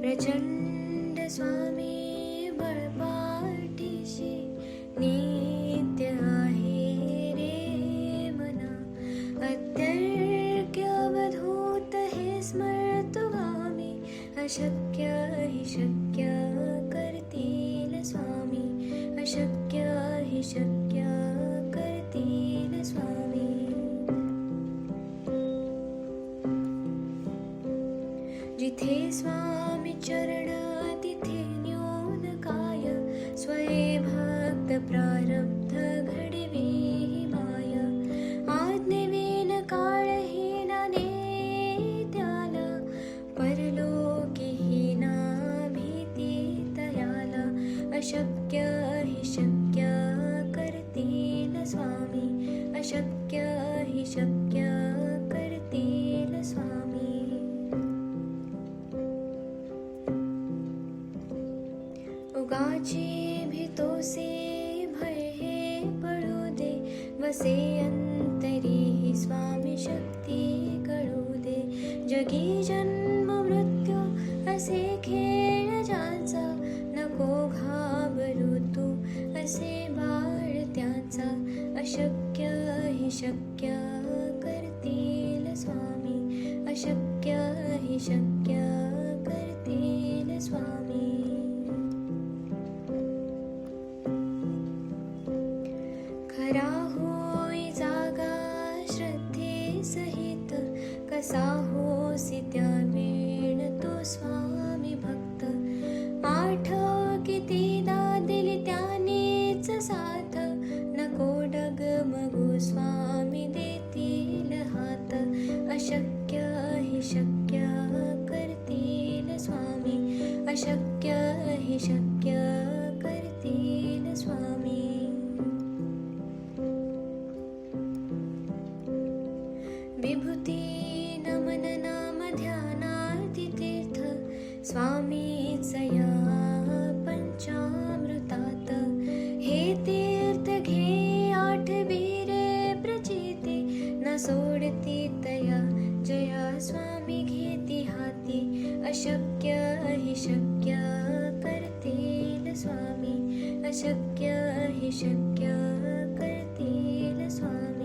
प्रचंड स्वामी बळपाठीशी नित्य आहे रे मना. अत्यर्क्य अवधूत हे स्मरतो गामी, अशक्य हि शक्य करतील स्वामी, अशक्य हि शक्य करतील स्वामी. जिथे स्वामी चरण तिथे न्यून काय, स्वये भक्त प्रारब्ध घडवी माय. आज्ञेविन काळहीना नेत्याला, परलोकीहीना भीती तयाला. अशक्य हि शक्य करतील स्वामी, अशक्य हि शक्य करतील स्वामी. उगाची भीतोसे भय हे पडू दे, वसे अंतरी ही स्वामी शक्ती कळू दे. जगी जन्म मृत्यू असे खेळ ज्याचा, नको घाबरू तू असे बाळ त्याचा. अशक्य हि शक्य करतील स्वामी, अशक्य हि शक्य करतील स्वामी. खरा होई जागा श्रद्धे सहित, कसा होसी त्या वेळ तो स्वामी भक्त. आठव कितीदा दिली त्यानेच साथ, नको डगमगू स्वामी देतील हात. अशक्य हि शक्य करतील स्वामी, अशक्य हि शक्य करतील स्वामी. विभूती नमन नाम ध्यानार्ती तीर्थ, स्वामीच या पंचामृतात. हे तीर्थ घे आठवी रे प्रचिती, न सोडती तया जया स्वामी घेती हाती. अशक्य हि शक्य करतील स्वामी, अशक्य हि शक्य करतील स्वामी.